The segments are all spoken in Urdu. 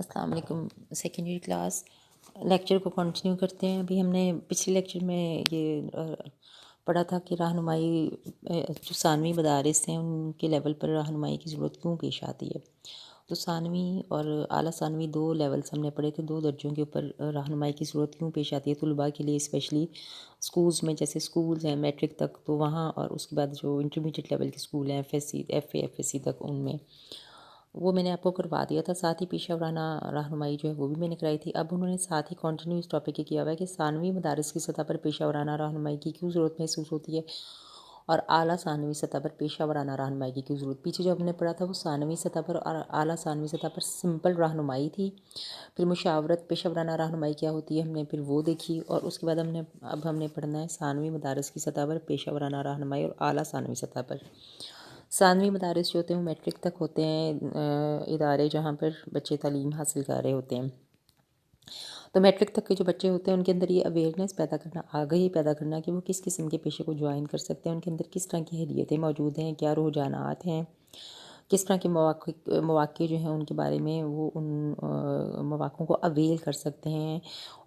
السلام علیکم. سیکنڈری کلاس لیکچر کو کنٹینیو کرتے ہیں. ابھی ہم نے پچھلے لیکچر میں یہ پڑھا تھا کہ رہنمائی جو ثانوی مدارس ہیں ان کے لیول پر رہنمائی کی ضرورت کیوں پیش آتی ہے. تو ثانوی اور اعلیٰ ثانوی دو لیولس ہم نے پڑھے تھے. 2 درجوں کے اوپر رہنمائی کی ضرورت کیوں پیش آتی ہے طلباء کے لیے، اسپیشلی اسکولز میں. جیسے اسکولز ہیں میٹرک تک تو وہاں، اور اس کے بعد جو انٹرمیڈیٹ لیول کے اسکول ہیں ایف اے ایس سی تک، ان میں وہ میں نے آپ کو کروا دیا تھا. ساتھ ہی پیشہ ورانہ رہنمائی جو ہے وہ بھی میں نے کرائی تھی. اب انہوں نے ساتھ ہی کنٹینیو اس ٹاپک یہ کیا ہوا ہے کہ ثانوی مدارس کی سطح پر پیشہ ورانہ رہنمائی کی کیوں ضرورت محسوس ہوتی ہے اور اعلیٰ ثانوی سطح پر پیشہ ورانہ رہنمائی کی کیوں ضرورت. پیچھے جو ہم نے پڑھا تھا وہ ثانوی سطح پر اور اعلیٰ ثانوی سطح پر سمپل رہنمائی تھی. پھر مشاورت پیشہ ورانہ رہنمائی کیا ہوتی ہے ہم نے پھر وہ دیکھی. اور اس کے بعد اب ہم نے پڑھنا ہے ثانوی مدارس کی سطح پر پیشہ ورانہ رہنمائی اور اعلیٰ ثانوی سطح پر. ثانوی مدارس جو ہوتے ہیں وہ میٹرک تک ہوتے ہیں ادارے جہاں پر بچے تعلیم حاصل کر رہے ہوتے ہیں. تو میٹرک تک کے جو بچے ہوتے ہیں ان کے اندر یہ اویئرنیس پیدا کرنا، آگہی پیدا کرنا کہ وہ کس قسم کے پیشے کو جوائن کر سکتے ہیں، ان کے اندر کس طرح کی اہلیتیں موجود ہیں، کیا رجحانات ہیں، کس طرح کے مواقع جو ہیں ان کے بارے میں وہ ان مواقعوں کو اویل کر سکتے ہیں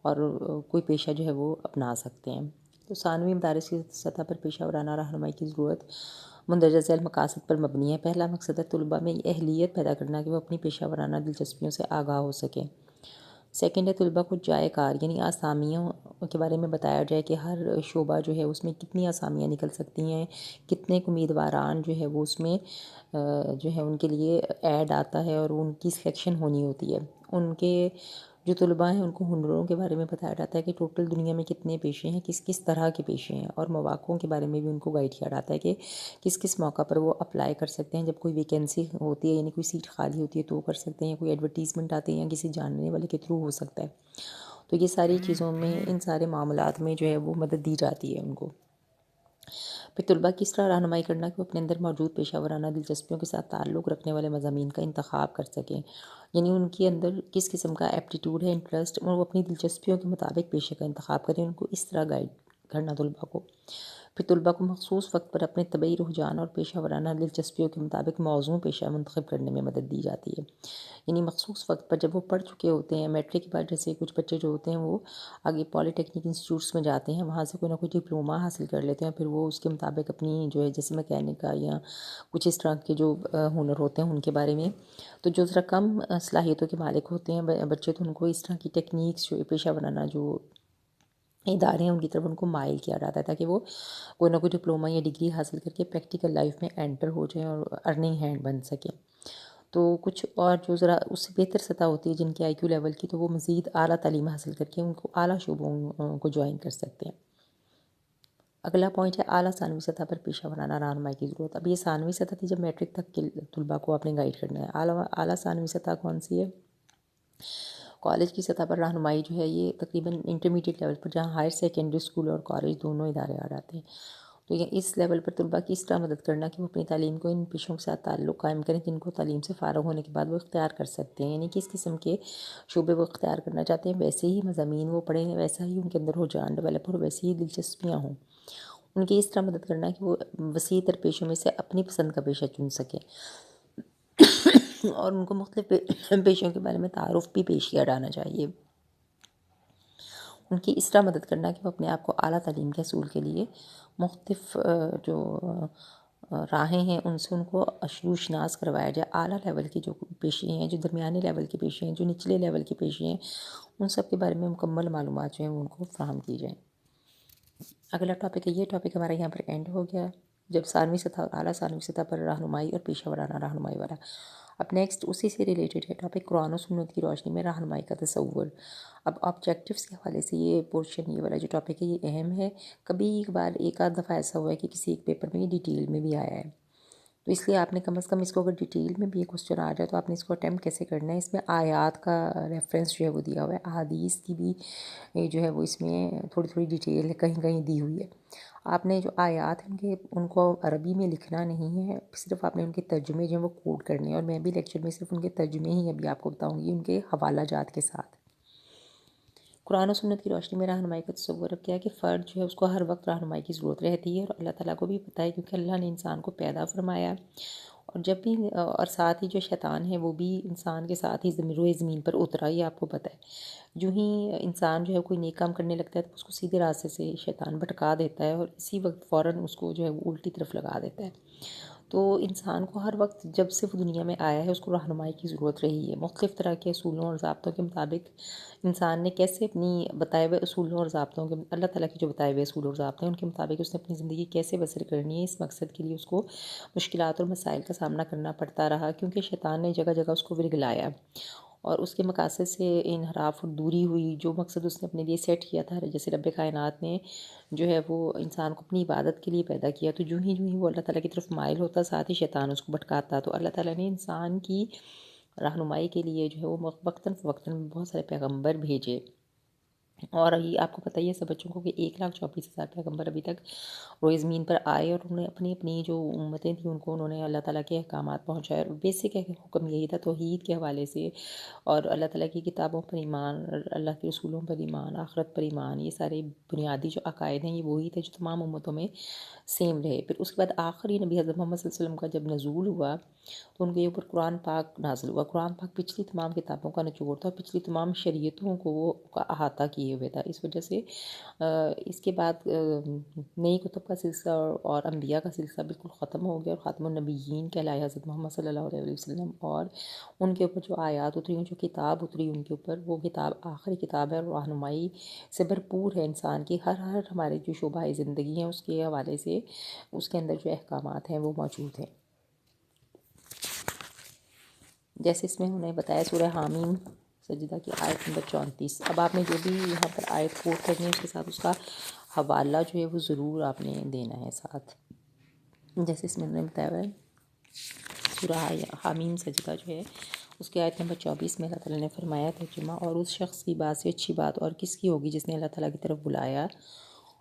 اور کوئی پیشہ جو ہے وہ اپنا سکتے ہیں. تو ثانوی مدارس کی سطح پر پیشہ ورانہ رہنمائی کی ضرورت مندرجہ ذیل مقاصد پر مبنی ہے. پہلا مقصد ہے طلباء میں یہ اہلیت پیدا کرنا کہ وہ اپنی پیشہ ورانہ دلچسپیوں سے آگاہ ہو سکیں. سیکنڈ ہے طلباء کو جائے کار یعنی آسامیوں کے بارے میں بتایا جائے کہ ہر شعبہ جو ہے اس میں کتنی آسامیاں نکل سکتی ہیں، کتنے امیدواران جو ہے وہ اس میں جو ہے ان کے لیے ایڈ آتا ہے اور ان کی سلیکشن ہونی ہوتی ہے. ان کے جو طلباء ہیں ان کو ہنروں کے بارے میں بتایا جاتا ہے کہ ٹوٹل دنیا میں کتنے پیشے ہیں، کس طرح کے پیشے ہیں، اور مواقعوں کے بارے میں بھی ان کو گائیڈ کیا جاتا ہے کہ کس موقع پر وہ اپلائی کر سکتے ہیں. جب کوئی ویکینسی ہوتی ہے یعنی کوئی سیٹ خالی ہوتی ہے تو وہ کر سکتے ہیں، کوئی ایڈورٹیزمنٹ آتی ہے یا کسی جاننے والے کے تھرو ہو سکتا ہے. تو یہ ساری چیزوں میں، ان سارے معاملات میں جو ہے وہ مدد دی جاتی ہے ان کو. پھر طلباء کس طرح رہنمائی کرنا کہ وہ اپنے اندر موجود پیشہ ورانہ دلچسپیوں کے ساتھ تعلق رکھنے والے مضامین کا انتخاب کر سکیں. یعنی ان کے اندر کس قسم کا ایپٹیٹیوڈ ہے، انٹرسٹ، اور وہ اپنی دلچسپیوں کے مطابق پیشے کا انتخاب کریں. ان کو اس طرح گائیڈ کرنا طلباء کو. پھر طلباء کو مخصوص وقت پر اپنے طبعی رجحان اور پیشہ ورانہ دلچسپیوں کے مطابق موضوع پیشہ منتخب کرنے میں مدد دی جاتی ہے. یعنی مخصوص وقت پر جب وہ پڑھ چکے ہوتے ہیں میٹرک کے بعد، جیسے کچھ بچے جو ہوتے ہیں وہ آگے پالی ٹیکنیک انسٹیٹیوٹس میں جاتے ہیں، وہاں سے کوئی نہ کوئی ڈپلوما حاصل کر لیتے ہیں، پھر وہ اس کے مطابق اپنی جو ہے جیسے میکینک کا یا کچھ اس طرح کے جو ہنر ہوتے ہیں ان کے بارے میں. تو جو ذرا کم صلاحیتوں کے مالک ہوتے ہیں بچے، تو ان کو اس طرح کی ٹیکنیکس جو پیشہ ورانہ جو ادارے ہیں ان کی طرف ان کو مائل کیا جاتا ہے تاکہ وہ کوئی نہ کوئی ڈپلوما یا ڈگری حاصل کر کے پریکٹیکل لائف میں انٹر ہو جائیں اور ارننگ ہینڈ بن سکیں. تو کچھ اور جو ذرا اس سے بہتر سطح ہوتی ہے جن کے آئی کیو لیول کی، تو وہ مزید اعلیٰ تعلیم حاصل کر کے ان کو اعلیٰ شعبوں کو جوائن کر سکتے ہیں. اگلا پوائنٹ ہے اعلیٰ ثانوی سطح پر پیشہ ورانہ رہنمائی کی ضرورت. اب یہ ثانوی سطح تھی جب میٹرک تک کے طلباء کو آپ نے گائیڈ کرنا ہے. اعلیٰ ثانوی سطح کون سی ہے؟ کالج کی سطح پر رہنمائی جو ہے یہ تقریباً انٹرمیڈیٹ لیول پر، جہاں ہائر سیکنڈری اسکول اور کالج دونوں ادارے آ جاتے ہیں. تو یہ اس لیول پر طلباء کی اس طرح مدد کرنا کہ وہ اپنی تعلیم کو ان پیشوں کے ساتھ تعلق قائم کریں جن کو تعلیم سے فارغ ہونے کے بعد وہ اختیار کر سکتے ہیں. یعنی کس قسم کے شعبے وہ اختیار کرنا چاہتے ہیں، ویسے ہی مضامین وہ پڑھیں، ویسا ہی ان کے اندر رجحان ڈیولپ ہو، ویسی ہی دلچسپیاں ہوں. ان کی اس طرح مدد کرنا کہ وہ وسیع تر پیشوں میں سے اپنی پسند کا پیشہ چن سکیں اور ان کو مختلف پیشوں کے بارے میں تعارف بھی پیش کیا جانا چاہیے. ان کی اس طرح مدد کرنا کہ وہ اپنے آپ کو اعلیٰ تعلیم کے حصول کے لیے مختلف جو راہیں ہیں ان سے ان کو روشناس کروایا جائے. اعلیٰ لیول کی جو پیشے ہیں، جو درمیانی لیول کے پیشے ہیں، جو نچلے لیول کے پیشے ہیں، ان سب کے بارے میں مکمل معلومات جو ہیں ان کو فراہم کی جائیں. اگلا ٹاپک ہے، یہ ٹاپک ہمارا یہاں پر اینڈ ہو گیا جب ثانوی سطح اور اعلیٰ ثانوی سطح پر رہنمائی اور پیشہ ورانہ رہنمائی والا. اب نیکسٹ اسی سے ریلیٹڈ ہے ٹاپک قرآن و سنت کی روشنی میں رہنمائی کا تصور. اب آبجیکٹیوز کے حوالے سے یہ پورشن، یہ والا جو ٹاپک ہے یہ اہم ہے. کبھی ایک آدھ دفعہ ایسا ہوا ہے کہ کسی ایک پیپر میں یہ ڈیٹیل میں بھی آیا ہے، تو اس لیے آپ نے کم از کم اس کو اگر ڈیٹیل میں بھی یہ کوسچن آ جائے تو آپ نے اس کو اٹیمپٹ کیسے کرنا ہے. اس میں آیات کا ریفرنس جو ہے وہ دیا ہوا ہے، احادیث کی بھی جو ہے وہ اس میں تھوڑی تھوڑی ڈیٹیل کہیں کہیں دی ہوئی ہے. آپ نے جو آیات ہیں ان کو عربی میں لکھنا نہیں ہے، صرف آپ نے ان کے ترجمے جو ہیں وہ کوٹ کرنے ہیں، اور میں بھی لیکچر میں صرف ان کے ترجمے ہی ابھی آپ کو بتاؤں گی ان کے حوالہ جات کے ساتھ. قرآن و سنت کی روشنی میں رہنمائی کا تصور اب کیا ہے کہ فرد جو ہے اس کو ہر وقت رہنمائی کی ضرورت رہتی ہے، اور اللہ تعالیٰ کو بھی پتہ ہے کیونکہ اللہ نے انسان کو پیدا فرمایا اور جب بھی اور ساتھ ہی جو شیطان ہے وہ بھی انسان کے ساتھ ہی روئے زمین پر اترا، یہ آپ کو پتہ ہے۔ جو ہی انسان جو ہے کوئی نیک کام کرنے لگتا ہے تو اس کو سیدھے راستے سے شیطان بھٹکا دیتا ہے اور اسی وقت فوراً اس کو جو ہے وہ الٹی طرف لگا دیتا ہے۔ تو انسان کو ہر وقت جب سے وہ دنیا میں آیا ہے اس کو رہنمائی کی ضرورت رہی ہے، مختلف طرح کے اصولوں اور ضابطوں کے مطابق انسان نے کیسے اپنی بتائے ہوئے اصولوں اور ضابطوں کے، اللہ تعالیٰ کے جو بتائے ہوئے اصول اور ضابطے ہیں ان کے مطابق اس نے اپنی زندگی کیسے بسر کرنی ہے، اس مقصد کے لیے اس کو مشکلات اور مسائل کا سامنا کرنا پڑتا رہا، کیونکہ شیطان نے جگہ جگہ اس کو ورگلایا اور اس کے مقاصد سے انحراف اور دوری ہوئی۔ جو مقصد اس نے اپنے لیے سیٹ کیا تھا، جیسے رب کائنات نے جو ہے وہ انسان کو اپنی عبادت کے لیے پیدا کیا، تو جو ہی وہ اللہ تعالیٰ کی طرف مائل ہوتا ساتھ ہی شیطان اس کو بھٹکاتا، تو اللہ تعالیٰ نے انسان کی رہنمائی کے لیے جو ہے وہ وقتاً فوقتاً بہت سارے پیغمبر بھیجے۔ اور یہ آپ کو پتہ ہی ہے سب بچوں کو کہ 1,24,000 پیغمبر ابھی تک روئے زمین پر آئے اور انہوں نے اپنی اپنی جو امتیں تھیں ان کو انہوں نے اللہ تعالیٰ کے احکامات پہنچائے، اور بیسک حکم یہی تھا توحید کے حوالے سے اور اللہ تعالیٰ کی کتابوں پر ایمان، اللہ کے رسولوں پر ایمان، آخرت پر ایمان، یہ سارے بنیادی جو عقائد ہیں یہ وہی تھے جو تمام امتوں میں سیم رہے۔ پھر اس کے بعد آخری نبی حضرت محمد صلی اللہ علیہ وسلم کا جب نزول ہوا تو ان کے اوپر قرآن پاک نازل ہوا۔ قرآن پاک پچھلی تمام کتابوں کا نچوڑ تھا، پچھلی تمام شریعتوں کو وہ احاطہ کیے ہوئے تھا، اس وجہ سے اس کے بعد نئی کتب کا سلسلہ اور انبیاء کا سلسلہ بالکل ختم ہو گیا اور خاتم النبیین کہلائے حضرت محمد صلی اللہ علیہ وسلم، اور ان کے اوپر جو آیات اتری، جو کتاب اتری ان کے اوپر، وہ کتاب آخری کتاب ہے اور رہنمائی سے بھرپور ہے انسان کی ہر ہمارے جو شعبہ زندگی ہیں اس کے حوالے سے اس کے اندر جو احکامات ہیں وہ موجود ہیں۔ جیسے اس میں انہوں نے بتایا سورہ حامیم سجدہ کی آیت نمبر 34۔ اب آپ نے جو بھی یہاں پر آیت کوٹ کرنی ہے اس کے ساتھ اس کا حوالہ جو ہے وہ ضرور آپ نے دینا ہے ساتھ۔ جیسے اس میں انہوں نے بتایا ہوا ہے سورہ حامیم سجدہ جو ہے اس کی آیت نمبر 24 میں اللہ تعالیٰ نے فرمایا ترجمہ، اور اس شخص کی بات سے اچھی بات اور کس کی ہوگی جس نے اللہ تعالیٰ کی طرف بلایا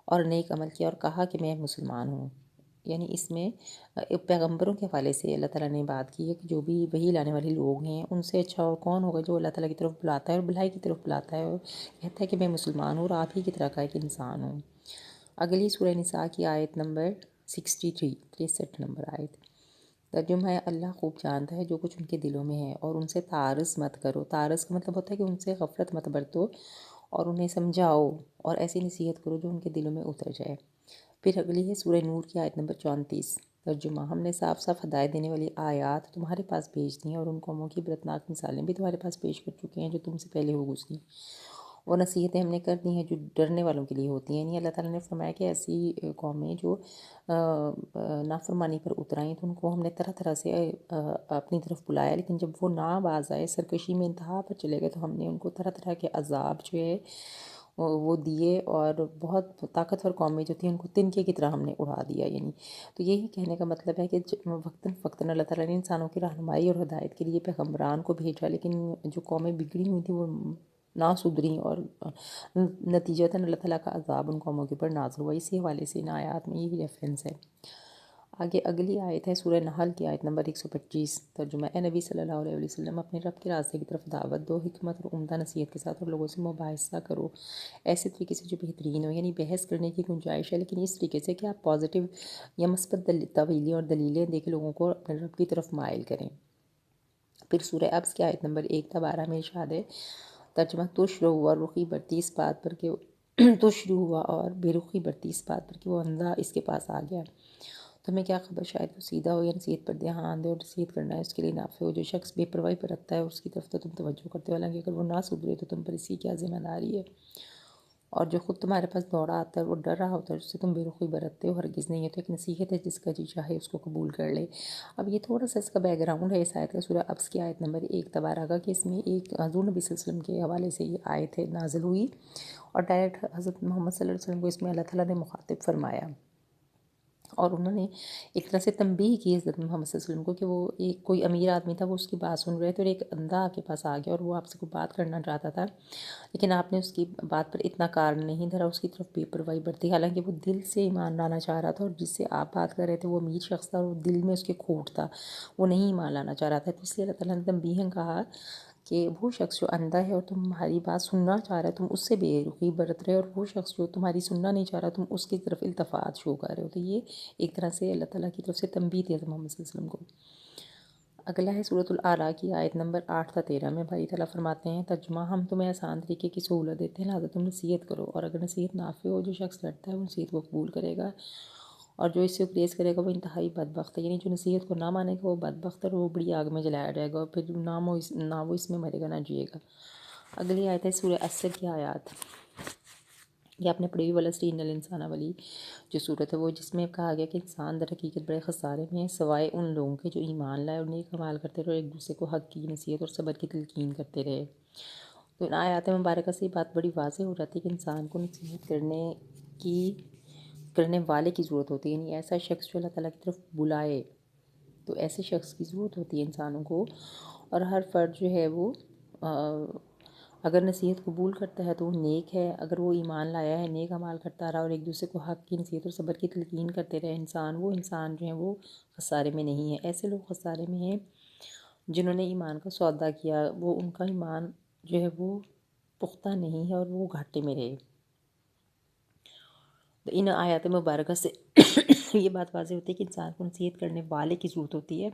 اور نیک عمل کیا اور کہا کہ میں مسلمان ہوں۔ یعنی اس میں پیغمبروں کے حوالے سے اللہ تعالیٰ نے بات کی ہے کہ جو بھی وحی لانے والے لوگ ہیں ان سے اچھا اور کون ہوگا جو اللہ تعالیٰ کی طرف بلاتا ہے اور بھلائی کی طرف بلاتا ہے اور کہتا ہے کہ میں مسلمان ہوں اور آپ ہی کی طرح کا ایک انسان ہوں۔ اگلی سورہ نساء کی آیت نمبر 63 نمبر آیت، ترجمہ ہے اللہ خوب جانتا ہے جو کچھ ان کے دلوں میں ہے اور ان سے تعارض مت کرو۔ تعارض کا مطلب ہوتا ہے کہ ان سے غفلت مت برتو اور انہیں سمجھاؤ اور ایسی نصیحت کرو جو ان کے دلوں میں اتر جائے۔ پھر اگلی ہے سورہ نور کی آیت نمبر 34، ترجمہ ہم نے صاف صاف ہدایت دینے والی آیات تمہارے پاس بھیج دی ہیں اور ان قوموں کی عبرتناک مثالیں بھی تمہارے پاس پیش کر چکے ہیں جو تم سے پہلے ہو گزری، وہ نصیحتیں ہم نے کر دی ہیں جو ڈرنے والوں کے لیے ہوتی ہیں۔ یعنی اللہ تعالیٰ نے فرمایا کہ ایسی قومیں جو نافرمانی پر اترائیں تو ان کو ہم نے طرح طرح سے اپنی طرف بلایا، لیکن جب وہ نہ باز آئے، سرکشی میں انتہا پر چلے گئے تو ہم نے ان کو طرح طرح کے عذاب جو ہے وہ دیے اور بہت طاقتور قومیں جو تھیں ان کو تنکے کی طرح ہم نے اڑا دیا۔ یعنی تو یہی کہنے کا مطلب ہے کہ وقتاً فوقتاً اللہ تعالیٰ نے انسانوں کی رہنمائی اور ہدایت کے لیے پیغمبران کو بھیجا، لیکن جو قومیں بگڑی ہوئی تھیں وہ نہ سدھریں اور نتیجتاً اللہ تعالیٰ کا عذاب ان قوموں کے اوپر نازل ہوا۔ اسی حوالے سے ان آیات میں یہی ریفرنس ہے۔ آگے اگلی آیت ہے سورہ نحل کی آیت نمبر 125، ترجمہ اے نبی صلی اللہ علیہ وسلم اپنے رب کے راستے کی طرف دعوت دو، حکمت اور عمدہ نصیحت کے ساتھ اور لوگوں سے مباحثہ کرو ایسے طریقے سے جو بہترین ہو۔ یعنی بحث کرنے کی گنجائش ہے لیکن اس طریقے سے کہ آپ پازیٹیو یا مثبت طویلیں اور دلیلیں دے کے لوگوں کو اپنے رب کی طرف مائل کریں۔ پھر سورہ ابس کی آیت نمبر 1-12 میں ارشاد ہے، ترجمہ تشرو ہوا رخی برتی اس بات پر کہ تشرو ہوا اور بے رخی برتی اس بات پر کہ وہ اندھا اس کے پاس آ گیا، تمہیں کیا خبر شاید وہ سیدھا ہو یا نصیحت پر دھیان دے، اور نصیحت کرنا ہے اس کے لیے نافع ہو۔ جو شخص بے پرواہی پر رکھتا ہے اس کی طرف تو تم توجہ کرتے ہو، حالانکہ اگر وہ نہ سدھرے تو تم پر اسی کیا ذمہ داری ہے، اور جو خود تمہارے پاس دوڑا آتا ہے وہ ڈر رہا ہوتا ہے جس سے تم بے رخی برتتے ہو، ہرگز نہیں ہے تو ایک نصیحت ہے جس کا جی چاہے اس کو قبول کر لے۔ اب یہ تھوڑا سا اس کا بیک گراؤنڈ ہے اس آیت کا، سورہ ابس کی آیت نمبر 1-12 کا، کہ اس میں ایک حضور نبی صلی اللہ علیہ وسلم کے حوالے سے یہ آیت ہے نازل ہوئی اور ڈائریکٹ حضرت محمد صلی اللہ علیہ وسلم کو اس میں اللہ تعالیٰ نے مخاطب فرمایا، اور انہوں نے ایک طرح سے تنبیہ کی حضرت محمد صلی اللہ علیہ وسلم کو کہ وہ ایک کوئی امیر آدمی تھا، وہ اس کی بات سن رہے تھے اور ایک اندھا آپ کے پاس آ گیا اور وہ آپ سے کوئی بات کرنا چاہتا تھا، لیکن آپ نے اس کی بات پر اتنا کار نہیں دھرا، اس کی طرف بے پرواہی برتی، حالانکہ وہ دل سے ایمان لانا چاہ رہا تھا، اور جس سے آپ بات کر رہے تھے وہ امیر شخص تھا اور وہ دل میں اس کے کھوٹ تھا، وہ نہیں ایمان لانا چاہ رہا تھا، تو اس لیے اللہ تعالیٰ نے تنبیہاً کہا کہ وہ شخص جو اندھا ہے اور تمہاری بات سننا چاہ رہا ہے تم اس سے بے رخی برت رہے، اور وہ شخص جو تمہاری سننا نہیں چاہ رہا تم اس کی طرف التفات شو کر رہے ہو۔ تو یہ ایک طرح سے اللہ تعالیٰ کی طرف سے تنبیہ تھی حضرت محمد صلی اللہ علیہ وسلم کو۔ اگلا ہے سورۃ الاعلیٰ کی آیت نمبر 8 تا 13 میں بھائی تعالیٰ فرماتے ہیں ترجمہ، ہم تمہیں آسان طریقے کی سہولت دیتے ہیں لہٰذا تم نصیحت کرو، اور اگر نصیحت نافع ہو جو شخص لڑتا ہے وہ نصیحت کو قبول کرے گا، اور جو اس سے گریز کرے گا وہ انتہائی بدبخت ہے۔ یعنی جو نصیحت کو نہ مانے گا وہ بدبخت ہے اور وہ بڑی آگ میں جلایا جائے گا، اور پھر نہ وہ اس میں مرے گا نہ جیے گا۔ اگلی آیت ہے سورہ عصر کی آیات، یہ آپ نے پڑھی ہوئی وَلَسْتَيْنَ الْإِنسَانَ والی جو صورت ہے وہ، جس میں کہا گیا کہ انسان در حقیقت بڑے خسارے میں ہیں سوائے ان لوگوں کے جو ایمان لائے اور نیک اعمال کرتے رہے اور ایک دوسرے کو حق کی نصیحت اور صبر کی تلقین کرتے رہے۔ تو ان آیات مبارکہ سے یہ بات بڑی واضح ہو جاتی ہے کہ انسان کو نصیحت کرنے والے کی ضرورت ہوتی ہے، یعنی ایسا شخص جو اللہ تعالیٰ کی طرف بلائے، تو ایسے شخص کی ضرورت ہوتی ہے انسانوں کو۔ اور ہر فرد جو ہے وہ اگر نصیحت قبول کرتا ہے تو وہ نیک ہے، اگر وہ ایمان لایا ہے نیک اعمال کرتا رہا اور ایک دوسرے کو حق کی نصیحت اور صبر کی تلقین کرتے رہے وہ انسان جو ہیں وہ خسارے میں نہیں ہے۔ ایسے لوگ خسارے میں ہیں جنہوں نے ایمان کا سودا کیا، وہ ان کا ایمان جو ہے وہ پختہ نہیں ہے اور وہ گھاٹے میں رہے۔ تو ان آیات مبارکہ سے یہ بات واضح ہوتی ہے کہ انسان کو نصیحت کرنے والے کی ضرورت ہوتی ہے،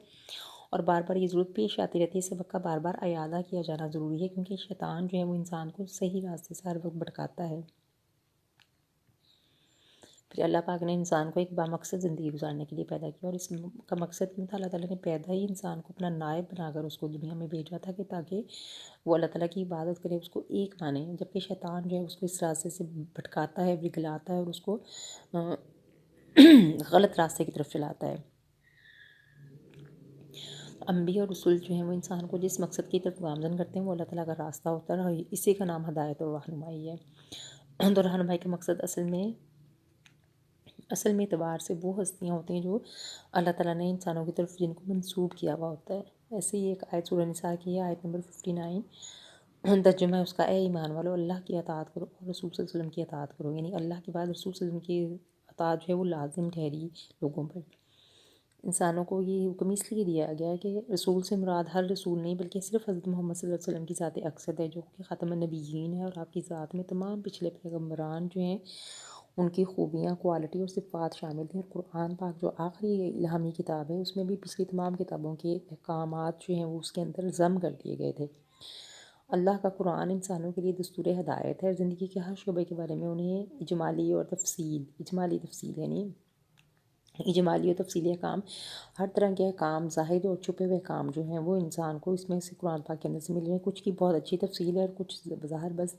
اور بار بار یہ ضرورت پیش آتی رہتی ہے۔ اس سبق کا بار بار اعادہ کیا جانا ضروری ہے، کیونکہ شیطان جو ہے وہ انسان کو صحیح راستے سے ہر وقت بھٹکاتا ہے۔ پھر اللہ پاک نے انسان کو ایک بامقصد زندگی گزارنے کے لیے پیدا کیا، اور اس کا مقصد کیوں تھا؟ اللہ تعالیٰ نے پیدا ہی انسان کو اپنا نائب بنا کر اس کو دنیا میں بھیجا تھا کہ تاکہ وہ اللہ تعالیٰ کی عبادت کرے، اس کو ایک مانے، جبکہ شیطان جو ہے اس کو اس راستے سے بھٹکاتا ہے، بگلاتا ہے اور اس کو غلط راستے کی طرف چلاتا ہے۔ انبیاء اور رسول جو ہیں وہ انسان کو جس مقصد کی طرف گامزن کرتے ہیں وہ اللہ تعالیٰ کا راستہ ہوتا ہے، اور اسی کا نام ہدایت اور رہنمائی ہے۔ تو رہنمائی کا مقصد اصل میں اعتبار سے وہ ہستیاں ہوتی ہیں جو اللہ تعالیٰ نے انسانوں کی طرف جن کو منسوب کیا ہوا ہوتا ہے۔ ایسے ہی ایک آیت سورہ نساء کی ہے، آیت نمبر 59، ترجمہ ہے اس کا، اے ایمان والو اللہ کی اطاعت کرو اور رسول صلی اللہ علیہ وسلم کی اطاعت کرو، یعنی اللہ کے بعد رسول صلی اللہ علیہ وسلم کی اطاعت جو ہے وہ لازم ٹھہری لوگوں پر۔ انسانوں کو یہ حکم اس لیے دیا گیا ہے کہ رسول سے مراد ہر رسول نہیں بلکہ صرف حضرت محمد صلی اللہ علیہ وسلم کی ذات اقصد ہے، جو کہ خاتم النبیین ہے، اور آپ کی ذات میں تمام پچھلے پیغمبران جو ہیں ان کی خوبیاں، کوالٹی اور صفات شامل ہیں۔ اور قرآن پاک جو آخری الہامی کتاب ہے اس میں بھی پچھلی تمام کتابوں کے احکامات جو ہیں وہ اس کے اندر ضم کر دیے گئے تھے۔ اللہ کا قرآن انسانوں کے لیے دستور ہدایت ہے، زندگی کے ہر شعبے کے بارے میں انہیں اجمالی تفصیل یعنی اجمالی و تفصیلی احکام، ہر طرح کے احکام ظاہر اور چھپے ہوئے کام جو ہیں وہ انسان کو اس میں سے قرآن پاک کے اندر سے مل رہے ہیں۔ کچھ کی بہت اچھی تفصیل ہے اور کچھ بظاہر بس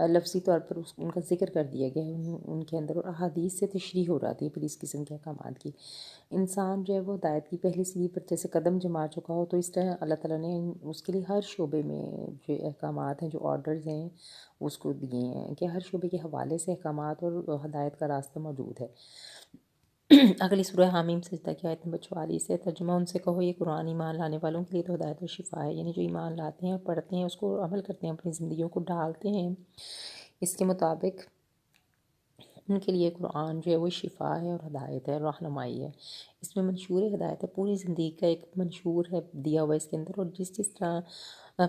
لفظی طور پر ان کا ذکر کر دیا گیا ہے ان کے اندر، اور احادیث سے تشریح ہو جاتی ہے پھر اس قسم کے احکامات کی۔ انسان جو ہے وہ ہدایت کی پہلی سیڑھی پر جیسے قدم جما چکا ہو، تو اس طرح اللہ تعالیٰ نے اس کے لیے ہر شعبے میں جو احکامات ہیں، جو آرڈرز ہیں اس کو دیے ہیں کہ ہر شعبے کے حوالے سے احکامات اور ہدایت کا راستہ موجود ہے۔ اگلی سورہ حامیم سجدہ کی آیت نمبر 44 ہے، ترجمہ ان سے کہو یہ قرآن ایمان لانے والوں کے لیے تو ہدایت و شفا ہے، یعنی جو ایمان لاتے ہیں اور پڑھتے ہیں اس کو عمل کرتے ہیں، اپنی زندگیوں کو ڈھالتے ہیں اس کے مطابق، ان کے لیے قرآن جو ہے وہ شفا ہے اور ہدایت ہے، رہنمائی ہے۔ اس میں منشور ہدایت ہے، پوری زندگی کا ایک منشور ہے دیا ہوا اس کے اندر، اور جس طرح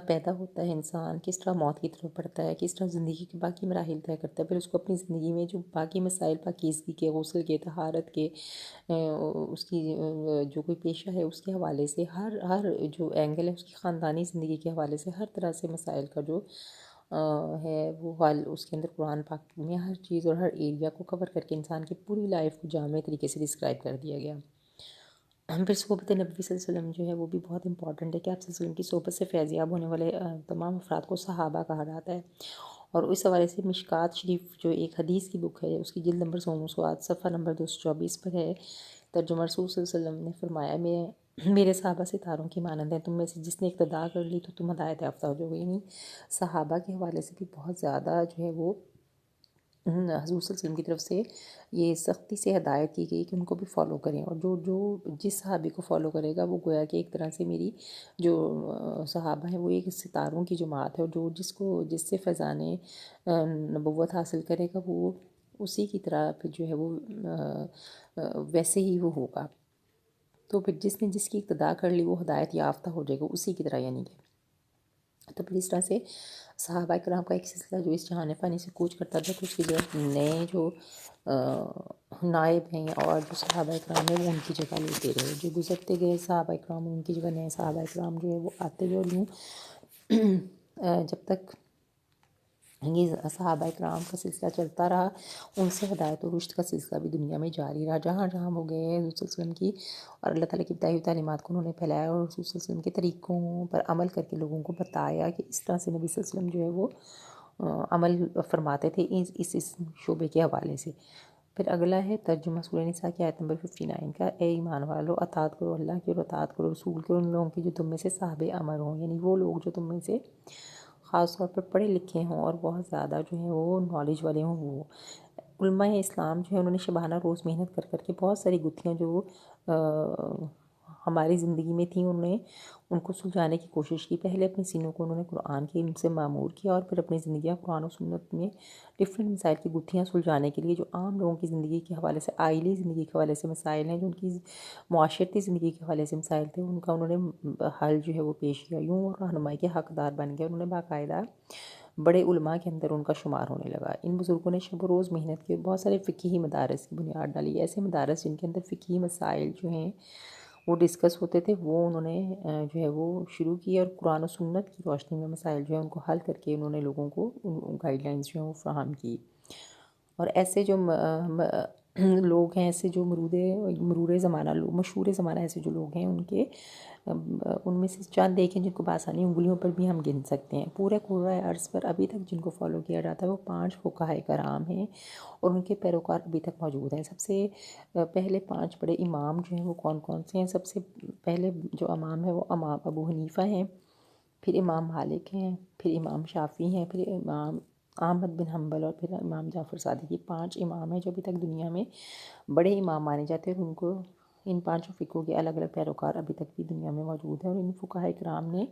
پیدا ہوتا ہے انسان، کس طرح موت کی طرف بڑھتا ہے، کس طرح زندگی کے باقی مراحل طے کرتا ہے، پھر اس کو اپنی زندگی میں جو باقی مسائل پاکیزگی کے، غسل کے، طہارت کے، اس کی جو کوئی پیشہ ہے اس کے حوالے سے، ہر جو اینگل ہے اس کی خاندانی زندگی کے حوالے سے، ہر طرح سے مسائل کا جو ہے وہ حل اس کے اندر قرآن پاک میں ہر چیز اور ہر ایریا کو کور کر کے انسان کی پوری لائف کو جامع طریقے سے ڈسکرائب کر دیا گیا۔ پھر صحبت نبی صلی اللہ علیہ وسلم جو ہے وہ بھی بہت امپورٹنٹ ہے کہ آپ صلی اللہ علیہ وسلم کی صحبت سے فیضیاب ہونے والے تمام افراد کو صحابہ کہا جاتا ہے، اور اس حوالے سے مشکوٰۃ شریف جو ایک حدیث کی بک ہے اس کی جلد نمبر 100 صفحہ نمبر 224 پر ہے، ترجمہ رسول صلی اللہ علیہ وسلم نے فرمایا میرے صحابہ ستاروں کی مانند ہیں، تم میں سے جس نے اقتداء کر لی تو تم ہدایت یافتہ ہو جاؤ گے۔ یعنی صحابہ کے حوالے سے بھی بہت زیادہ جو ہے وہ حضور صلی اللہ علیہ وسلم کی طرف سے یہ سختی سے ہدایت کی گئی کہ ان کو بھی فالو کریں، اور جو جس صحابی کو فالو کرے گا وہ گویا کہ ایک طرح سے میری جو صحابہ ہیں وہ ایک ستاروں کی جماعت ہے، اور جس سے فیضان نبوت حاصل کرے گا وہ اسی کی طرح پھر جو ہے وہ ویسے ہی وہ ہوگا۔ تو پھر جس نے جس کی اقتداء کر لی وہ ہدایت یافتہ ہو جائے گا اسی کی طرح، یعنی کہ تو پھر اس طرح سے صحابہ کرام کا ایک سلسلہ جو اس جہان فانی سے کوچ کرتا تھا، تو اس کی جگہ نئے جو نائب ہیں اور جو صحابہ کرام ہیں وہ ان کی جگہ لیتے رہے، جو گزرتے گئے صحابہ کرام ان کی جگہ نئے صحابہ کرام جو ہے وہ آتے گئے، اور یوں جب تک یہ صحابہ کرام کا سلسلہ چلتا رہا، ان سے ہدایت و رشد کا سلسلہ بھی دنیا میں جاری رہا، جہاں جہاں وہ گئے رسول صلی اللہ علیہ وسلم کی اور اللہ تعالیٰ کی بتائی ہوئی تعلیمات کو انہوں نے پھیلایا، اور رسول صلی اللہ علیہ وسلم کے طریقوں پر عمل کر کے لوگوں کو بتایا کہ اس طرح سے نبی صلی اللہ علیہ وسلم جو ہے وہ عمل فرماتے تھے اس شعبے کے حوالے سے۔ پھر اگلا ہے ترجمہ سورہ نساء کی آیت نمبر 59 کا، اے ایمان والو اطاعت کرو اللہ کی اور اطاعت کرو رسول کی، اور ان لوگوں کی جو تم میں سے صاحب امر ہوں، یعنی وہ لوگ جو تم میں سے خاص طور پر پڑھے لکھے ہوں اور بہت زیادہ جو ہے وہ نالج والے ہوں۔ وہ علماء اسلام جو ہے انہوں نے شبانہ روز محنت کر کر کے بہت ساری گتھیاں جو ہماری زندگی میں تھیں، انہوں نے ان کو سلجھانے کی کوشش کی۔ پہلے اپنے سینوں کو انہوں نے قرآن کے علم سے معمور کیا، اور پھر اپنی زندگیاں قرآن و سنت میں ڈفرینٹ مسائل کی گتھیاں سلجھانے کے لیے جو عام لوگوں کی زندگی کے حوالے سے، آئلی زندگی کے حوالے سے مسائل ہیں، جو ان کی معاشرتی زندگی کے حوالے سے مسائل تھے، ان کا انہوں نے حل جو ہے وہ پیش کیا، یوں وہ رہنمائی کے حقدار بن گئے۔ انہوں نے باقاعدہ بڑے علماء کے اندر ان کا شمار ہونے لگا۔ ان بزرگوں نے شب و روز محنت کی، بہت سارے فقہی مدارس کی بنیاد ڈالی، ایسے مدارس جن کے اندر فقہی مسائل جو ہیں وہ ڈسکس ہوتے تھے، وہ انہوں نے جو ہے وہ شروع کیے، اور قرآن و سنت کی روشنی میں مسائل جو ہیں ان کو حل کر کے انہوں نے لوگوں کو گائیڈ لائنز جو ہیں وہ فراہم کی۔ اور ایسے جو لوگ ہیں، ایسے جو مرور زمانہ لوگ، مشہور زمانہ ایسے جو لوگ ہیں، ان میں سے چند ایک ہیں جن کو بآسانی انگلیوں پر بھی ہم گن سکتے ہیں۔ پورے کرۂ ارض پر ابھی تک جن کو فالو کیا جاتا ہے وہ 5 فقہائے کرام ہیں، اور ان کے پیروکار ابھی تک موجود ہیں۔ سب سے پہلے 5 بڑے امام جو ہیں وہ کون کون سے ہیں؟ سب سے پہلے جو امام ہے وہ امام ابو حنیفہ ہیں، پھر امام مالک ہیں، پھر امام شافعی ہیں، پھر امام احمد بن حنبل، اور پھر امام جعفر صادق۔ یہ 5 امام ہیں جو ابھی تک دنیا میں بڑے امام مانے جاتے ہیں، اور ان کو ان 5 فقہوں کے الگ الگ پیروکار ابھی تک بھی دنیا میں موجود ہیں۔ اور ان فقہائے کرام نے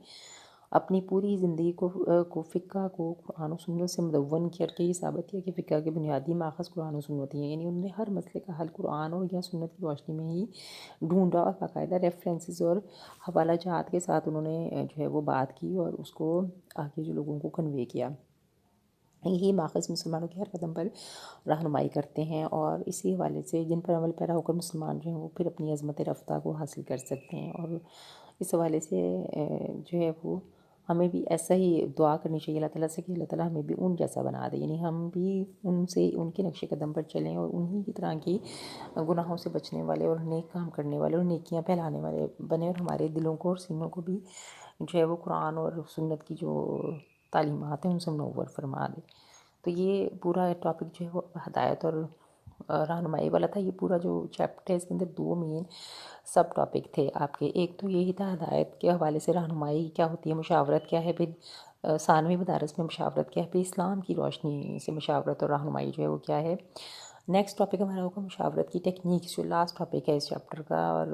اپنی پوری زندگی کو فقہ کو قرآن و سنت سے مدون کر کے یہ ثابت کیا کہ فقہ کے بنیادی ماخذ قرآن و سنت ہی ہیں، یعنی انہوں نے ہر مسئلے کا حل قرآن اور یا سنت کی روشنی میں ہی ڈھونڈا، اور باقاعدہ ریفرنسز اور حوالہ جات کے ساتھ انہوں نے جو ہے وہ بات کی اور اس کو آگے جو لوگوں کو کنوے کیا۔ یہی ماخذ مسلمانوں کے ہر قدم پر رہنمائی کرتے ہیں، اور اسی حوالے سے جن پر عمل پیرا ہو کر مسلمان جو ہیں وہ پھر اپنی عظمت رفتہ کو حاصل کر سکتے ہیں۔ اور اس حوالے سے جو ہے وہ ہمیں بھی ایسا ہی دعا کرنی چاہیے اللہ تعالیٰ سے کہ اللہ تعالیٰ ہمیں بھی ان جیسا بنا دے، یعنی ہم بھی ان سے ان کے نقش قدم پر چلیں، اور انہی کی طرح کی گناہوں سے بچنے والے اور نیک کام کرنے والے اور نیکیاں پھیلانے والے بنے، اور ہمارے دلوں کو اور سینوں کو بھی جو ہے وہ قرآن اور سنت کی جو تعلیمات ہیں ان سے منور فرما دے۔ تو یہ پورا ٹاپک جو ہے وہ ہدایت اور رہنمائی والا تھا۔ یہ پورا جو چیپٹر ہے اس کے اندر 2 مین سب ٹاپک تھے آپ کے، ایک تو یہی تھا ہدایت کے حوالے سے رہنمائی کیا ہوتی ہے، مشاورت کیا ہے، پھر ثانوی مدارس میں مشاورت کیا ہے، پھر اسلام کی روشنی سے مشاورت اور رہنمائی جو ہے وہ کیا ہے۔ نیکسٹ ٹاپک ہمارا ہوگا مشاورت کی ٹیکنیکس، جو لاسٹ ٹاپک ہے اس چیپٹر کا، اور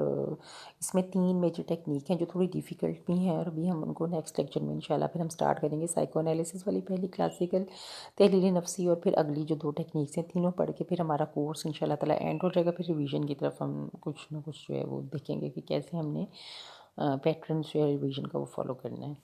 اس میں 3 میجر ٹیکنیک ہیں جو تھوڑی ڈیفیکلٹ بھی ہیں، اور ابھی ہم ان کو نیکسٹ لیکچر میں انشاءاللہ پھر ہم سٹارٹ کریں گے۔ سائیکو انالیسس والی پہلی کلاسیکل تحلیل نفسی، اور پھر اگلی جو 2 ٹیکنیکس ہیں تینوں پڑھ کے پھر ہمارا کورس انشاءاللہ تعالیٰ اینڈ ہو جائے گا۔ پھر ریویژن کی طرف ہم کچھ نہ کچھ جو ہے وہ دیکھیں گے کہ کیسے ہم نے پیٹرنس جو ہے ریویژن کا وہ فالو کرنا ہے۔